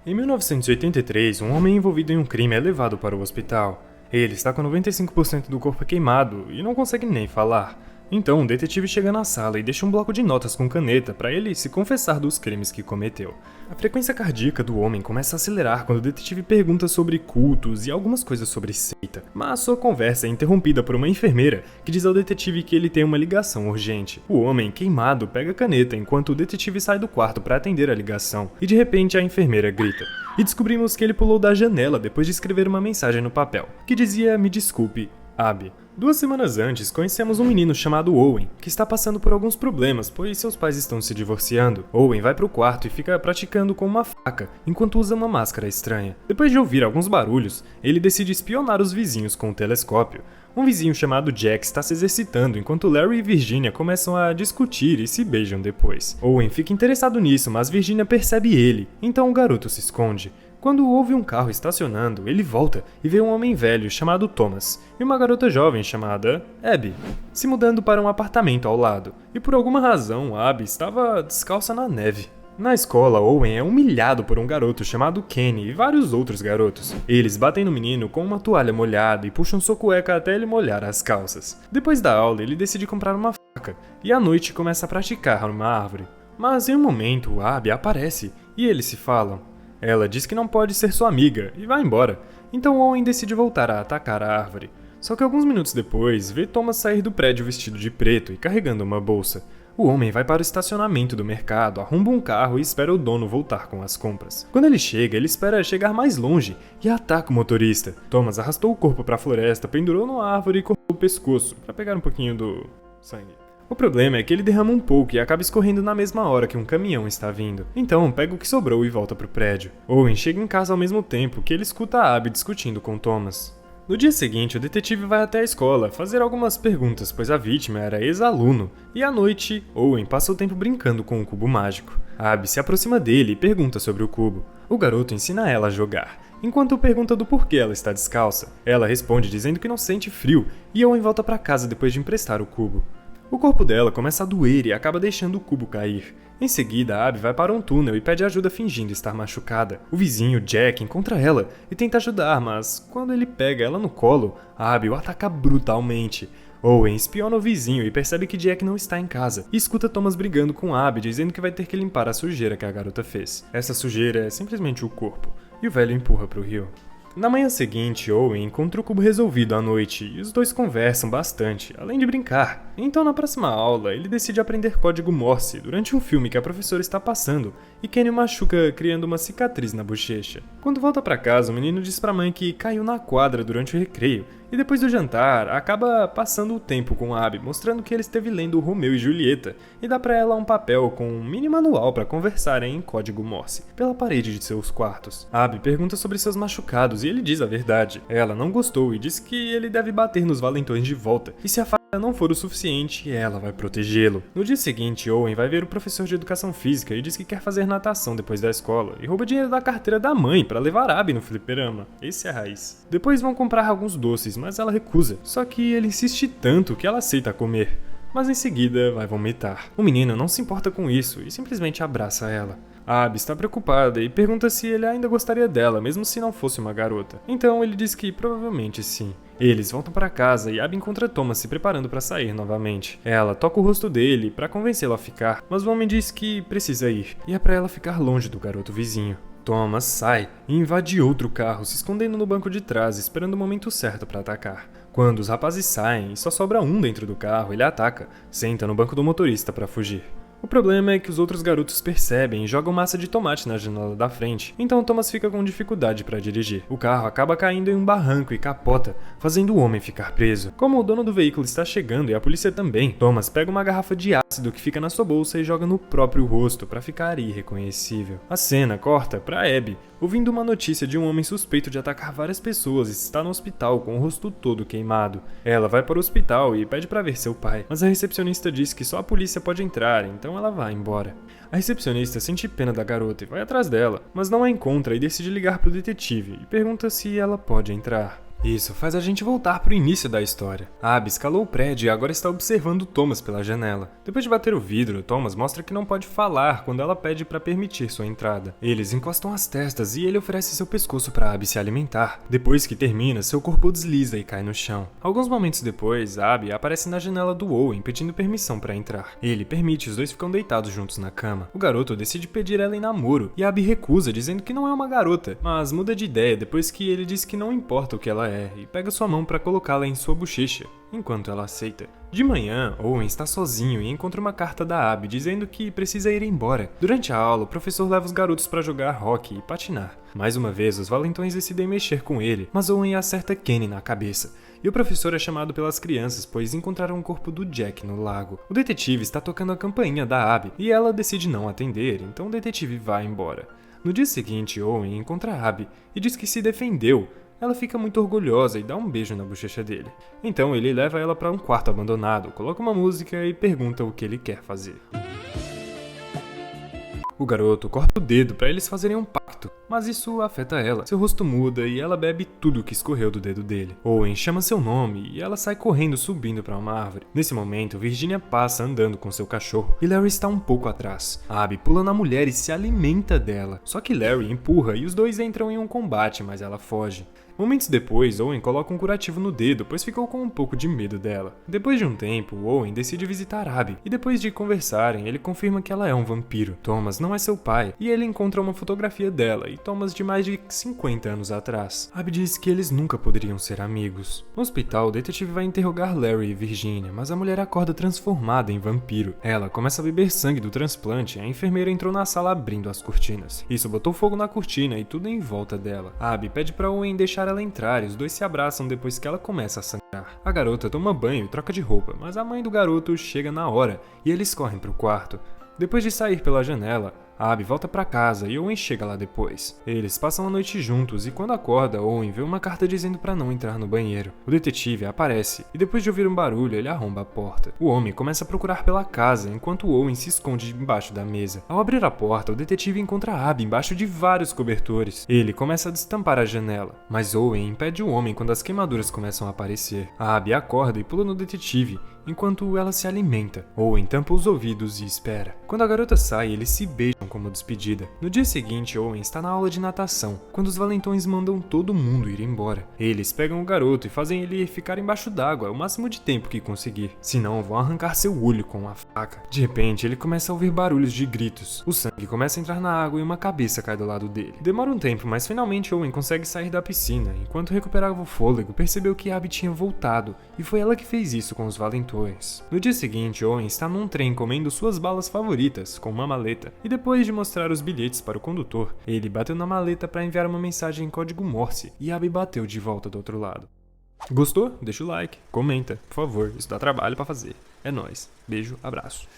Em 1983, um homem envolvido em um crime é levado para o hospital. Ele está com 95% do corpo queimado e não consegue nem falar. Então, um detetive chega na sala e deixa um bloco de notas com caneta para ele se confessar dos crimes que cometeu. A frequência cardíaca do homem começa a acelerar quando o detetive pergunta sobre cultos e algumas coisas sobre seita, mas sua conversa é interrompida por uma enfermeira que diz ao detetive que ele tem uma ligação urgente. O homem, queimado, pega a caneta enquanto o detetive sai do quarto para atender a ligação, e de repente a enfermeira grita. E descobrimos que ele pulou da janela depois de escrever uma mensagem no papel, que dizia: "Me desculpe, Abby." 2 semanas antes, conhecemos um menino chamado Owen, que está passando por alguns problemas, pois seus pais estão se divorciando. Owen vai pro quarto e fica praticando com uma faca, enquanto usa uma máscara estranha. Depois de ouvir alguns barulhos, ele decide espionar os vizinhos com um telescópio. Um vizinho chamado Jack está se exercitando, enquanto Larry e Virginia começam a discutir e se beijam depois. Owen fica interessado nisso, mas Virginia percebe ele, então o garoto se esconde. Quando ouve um carro estacionando, ele volta e vê um homem velho chamado Thomas e uma garota jovem chamada Abby se mudando para um apartamento ao lado, e por alguma razão Abby estava descalça na neve. Na escola, Owen é humilhado por um garoto chamado Kenny e vários outros garotos. Eles batem no menino com uma toalha molhada e puxam sua cueca até ele molhar as calças. Depois da aula, ele decide comprar uma faca e à noite começa a praticar numa árvore. Mas em um momento, Abby aparece e eles se falam. Ela diz que não pode ser sua amiga e vai embora, então Owen decide voltar a atacar a árvore. Só que alguns minutos depois, vê Thomas sair do prédio vestido de preto e carregando uma bolsa. O homem vai para o estacionamento do mercado, arromba um carro e espera o dono voltar com as compras. Quando ele chega, ele espera chegar mais longe e ataca o motorista. Thomas arrastou o corpo para a floresta, pendurou numa árvore e cortou o pescoço, para pegar um pouquinho do sangue. O problema é que ele derrama um pouco e acaba escorrendo na mesma hora que um caminhão está vindo. Então, pega o que sobrou e volta pro prédio. Owen chega em casa ao mesmo tempo que ele escuta a Abby discutindo com Thomas. No dia seguinte, o detetive vai até a escola fazer algumas perguntas, pois a vítima era ex-aluno, e à noite, Owen passa o tempo brincando com o cubo mágico. Abby se aproxima dele e pergunta sobre o cubo. O garoto ensina ela a jogar, enquanto pergunta do porquê ela está descalça. Ela responde dizendo que não sente frio, e Owen volta para casa depois de emprestar o cubo. O corpo dela começa a doer e acaba deixando o cubo cair. Em seguida, Abby vai para um túnel e pede ajuda fingindo estar machucada. O vizinho, Jack, encontra ela e tenta ajudar, mas quando ele pega ela no colo, Abby o ataca brutalmente. Owen espiona o vizinho e percebe que Jack não está em casa, e escuta Thomas brigando com Abby, dizendo que vai ter que limpar a sujeira que a garota fez. Essa sujeira é simplesmente o corpo, e o velho empurra para o rio. Na manhã seguinte, Owen encontra o cubo resolvido à noite e os dois conversam bastante, além de brincar. Então, na próxima aula, ele decide aprender código Morse durante um filme que a professora está passando e Kenny o machuca, criando uma cicatriz na bochecha. Quando volta para casa, o menino diz pra mãe que caiu na quadra durante o recreio e depois do jantar, acaba passando o tempo com Abby, mostrando que ele esteve lendo Romeu e Julieta e dá pra ela um papel com um mini manual para conversarem em código Morse pela parede de seus quartos. Abby pergunta sobre seus machucados e ele diz a verdade. Ela não gostou e diz que ele deve bater nos valentões de volta, e se a faca não for o suficiente, ela vai protegê-lo. No dia seguinte, Owen vai ver o professor de educação física e diz que quer fazer natação depois da escola, e rouba dinheiro da carteira da mãe para levar Abby no fliperama. Esse é a raiz. Depois vão comprar alguns doces, mas ela recusa. Só que ele insiste tanto que ela aceita comer, mas em seguida vai vomitar. O menino não se importa com isso e simplesmente abraça ela. A Abby está preocupada e pergunta se ele ainda gostaria dela, mesmo se não fosse uma garota. Então ele diz que provavelmente sim. Eles voltam para casa e Abby encontra Thomas se preparando para sair novamente. Ela toca o rosto dele para convencê-lo a ficar, mas o homem diz que precisa ir e é para ela ficar longe do garoto vizinho. Thomas sai e invade outro carro, se escondendo no banco de trás, esperando o momento certo para atacar. Quando os rapazes saem e só sobra um dentro do carro, ele ataca, senta no banco do motorista para fugir. O problema é que os outros garotos percebem e jogam massa de tomate na janela da frente, então Thomas fica com dificuldade para dirigir. O carro acaba caindo em um barranco e capota, fazendo o homem ficar preso. Como o dono do veículo está chegando e a polícia também, Thomas pega uma garrafa de ácido que fica na sua bolsa e joga no próprio rosto para ficar irreconhecível. A cena corta para Abby, ouvindo uma notícia de um homem suspeito de atacar várias pessoas e está no hospital com o rosto todo queimado. Ela vai para o hospital e pede para ver seu pai, mas a recepcionista diz que só a polícia pode entrar, então ela vai embora. A recepcionista sente pena da garota e vai atrás dela, mas não a encontra e decide ligar para o detetive e pergunta se ela pode entrar. Isso faz a gente voltar pro início da história. Abby escalou o prédio e agora está observando Thomas pela janela. Depois de bater o vidro, Thomas mostra que não pode falar quando ela pede para permitir sua entrada. Eles encostam as testas e ele oferece seu pescoço para Abby se alimentar. Depois que termina, seu corpo desliza e cai no chão. Alguns momentos depois, Abby aparece na janela do Owen pedindo permissão para entrar. Ele permite, os dois ficam deitados juntos na cama. O garoto decide pedir ela em namoro e Abby recusa, dizendo que não é uma garota, mas muda de ideia depois que ele diz que não importa o que ela é e pega sua mão para colocá-la em sua bochecha, enquanto ela aceita. De manhã, Owen está sozinho e encontra uma carta da Abby dizendo que precisa ir embora. Durante a aula, o professor leva os garotos para jogar hóquei e patinar. Mais uma vez, os valentões decidem mexer com ele, mas Owen acerta Kenny na cabeça. E o professor é chamado pelas crianças, pois encontraram o corpo do Jack no lago. O detetive está tocando a campainha da Abby e ela decide não atender, então o detetive vai embora. No dia seguinte, Owen encontra Abby e diz que se defendeu. Ela fica muito orgulhosa e dá um beijo na bochecha dele. Então ele leva ela para um quarto abandonado, coloca uma música e pergunta o que ele quer fazer. O garoto corta o dedo para eles fazerem um pacto, mas isso afeta ela. Seu rosto muda e ela bebe tudo que escorreu do dedo dele. Owen chama seu nome e ela sai correndo subindo para uma árvore. Nesse momento, Virginia passa andando com seu cachorro e Larry está um pouco atrás. Abby pula na mulher e se alimenta dela. Só que Larry empurra e os dois entram em um combate, mas ela foge. Momentos depois, Owen coloca um curativo no dedo, pois ficou com um pouco de medo dela. Depois de um tempo, Owen decide visitar Abby, e depois de conversarem, ele confirma que ela é um vampiro. Thomas não é seu pai, e ele encontra uma fotografia dela e Thomas de mais de 50 anos atrás. Abby diz que eles nunca poderiam ser amigos. No hospital, o detetive vai interrogar Larry e Virginia, mas a mulher acorda transformada em vampiro. Ela começa a beber sangue do transplante e a enfermeira entrou na sala abrindo as cortinas. Isso botou fogo na cortina e tudo em volta dela. Abby pede para Owen deixar ela entrar e os dois se abraçam depois que ela começa a sangrar. A garota toma banho e troca de roupa, mas a mãe do garoto chega na hora e eles correm para o quarto. Depois de sair pela janela, Abby volta para casa e Owen chega lá depois. Eles passam a noite juntos e quando acorda, Owen vê uma carta dizendo para não entrar no banheiro. O detetive aparece e depois de ouvir um barulho, ele arromba a porta. O homem começa a procurar pela casa enquanto Owen se esconde embaixo da mesa. Ao abrir a porta, o detetive encontra Abby embaixo de vários cobertores. Ele começa a destampar a janela, mas Owen impede o homem quando as queimaduras começam a aparecer. A Abby acorda e pula no detetive, enquanto ela se alimenta. Owen tampa os ouvidos e espera. Quando a garota sai, eles se beijam como despedida. No dia seguinte, Owen está na aula de natação, quando os valentões mandam todo mundo ir embora. Eles pegam o garoto e fazem ele ficar embaixo d'água o máximo de tempo que conseguir, senão vão arrancar seu olho com a faca. De repente, ele começa a ouvir barulhos de gritos. O sangue começa a entrar na água e uma cabeça cai do lado dele. Demora um tempo, mas finalmente Owen consegue sair da piscina. Enquanto recuperava o fôlego, percebeu que Abby tinha voltado, e foi ela que fez isso com os valentões. No dia seguinte, Owen está num trem comendo suas balas favoritas, com uma maleta, e depois de mostrar os bilhetes para o condutor, ele bateu na maleta para enviar uma mensagem em código Morse, e Abby bateu de volta do outro lado. Gostou? Deixa o like, comenta, por favor, isso dá trabalho para fazer. É nóis. Beijo, abraço.